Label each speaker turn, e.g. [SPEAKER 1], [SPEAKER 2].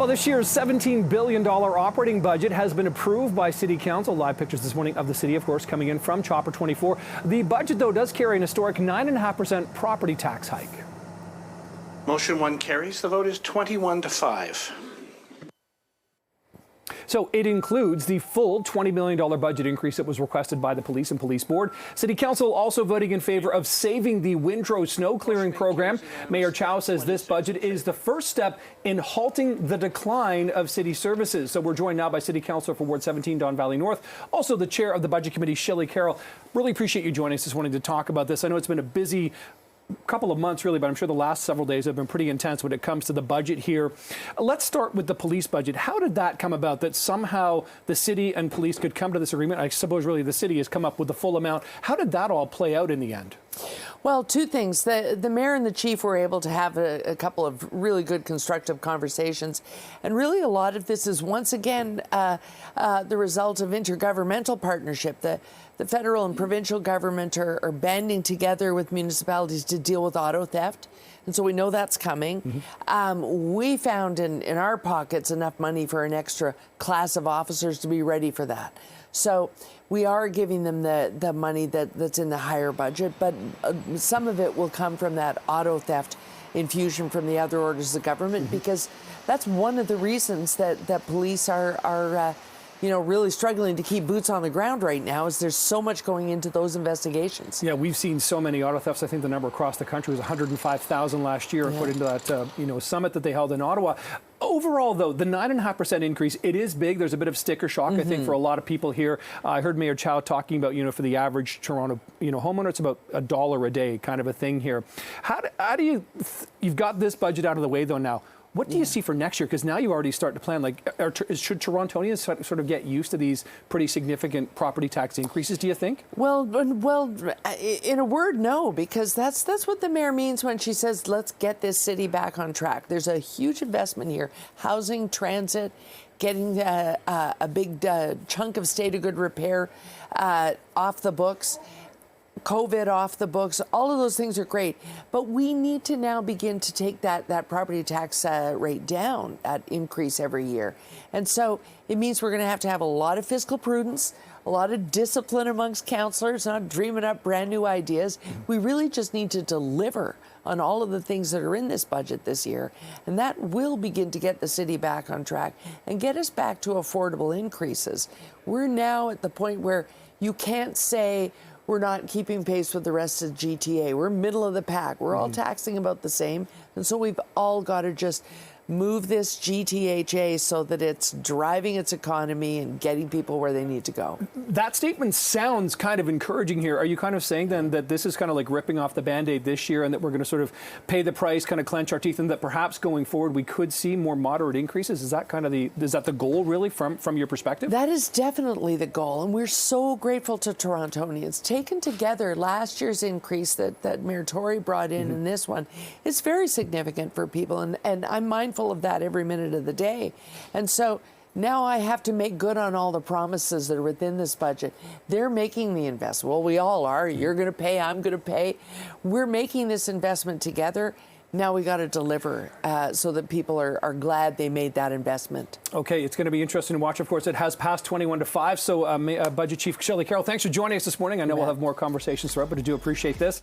[SPEAKER 1] Well, this year's $17 billion operating budget has been approved by City Council. Live pictures this morning of the city, of course, coming in from Chopper 24. The budget, though, does carry an historic 9.5% property tax hike.
[SPEAKER 2] Motion 1 carries. The vote is 21-5.
[SPEAKER 1] So it includes the full $20 million budget increase that was requested by the police and police board. City Council also voting in favor of saving the Windrow snow clearing program. Mayor Chow says this budget is the first step in halting the decline of city services. So we're joined now by City Councilor for Ward 17, Don Valley North, also the chair of the Budget Committee, Shelley Carroll. Really appreciate you joining us this morning to talk about this. I know it's been a busy couple of months, really, but I'm sure the last several days have been pretty intense when it comes to the budget here. Let's start with the police budget. How did that come about, that somehow the city and police could come to this agreement? I suppose really the city has come up with the full amount. How did that all play out in the end?
[SPEAKER 3] Well, two things. The mayor and the chief were able to have a couple of really good constructive conversations. And really a lot of this is, once again, the result of intergovernmental partnership. The federal and provincial government are banding together with municipalities to deal with auto theft. And so we know that's coming. We found in our pockets enough money for an extra class of officers to be ready for that. So we are giving them the money that's in the higher budget, but some of it will come from that auto theft infusion from the other orders of government, because that's one of the reasons that police are really struggling to keep boots on the ground right now, is there's so much going into those investigations.
[SPEAKER 1] Yeah, we've seen so many auto thefts. I think the number across the country was 105,000 last year, according to that summit that they held in Ottawa. Overall, though, the 9.5% increase, it is big. There's a bit of sticker shock, I think, for a lot of people here. I heard Mayor Chow talking about, for the average Toronto, homeowner, it's about $1 a day kind of a thing here. How do you've got this budget out of the way, though, now. What do you see for next year? Because now you already start to plan. Should Torontonians sort of get used to these pretty significant property tax increases, do you think?
[SPEAKER 3] Well, in a word, no, because that's what the mayor means when she says, let's get this city back on track. There's a huge investment here. Housing, transit, getting a big chunk of state of good repair off the books. COVID off the books, all of those things are great, but we need to now begin to take that property tax rate down, that increase every year. And so it means we're going to have a lot of fiscal prudence, a lot of discipline amongst councillors, not dreaming up brand new ideas. We really just need to deliver on all of the things that are in this budget this year, and that will begin to get the city back on track and get us back to affordable increases. We're now at the point where you can't say we're not keeping pace with the rest of the GTA. We're middle of the pack. We're all taxing about the same. And so we've all got to just move this GTHA so that it's driving its economy and getting people where they need to go.
[SPEAKER 1] That statement sounds kind of encouraging here. Are you kind of saying then that this is kind of like ripping off the Band-Aid this year, and that we're going to sort of pay the price, kind of clench our teeth, and that perhaps going forward we could see more moderate increases? Is that kind of the goal really from your perspective?
[SPEAKER 3] That is definitely the goal, and we're so grateful to Torontonians. Taken together, last year's increase that Mayor Tory brought in and this one is very significant for people, and I'm mindful of that every minute of the day. And so now I have to make good on all the promises that are within this budget. They're making the investment. Well, we all are. You're going to pay, I'm going to pay. We're making this investment together. Now we got to deliver so that people are glad they made that investment. Okay, it's going to be interesting to watch. Of course, it has passed 21-5. So Budget Chief Shelley Carroll, thanks for joining us this morning. I know we'll have more conversations throughout, but I do appreciate this.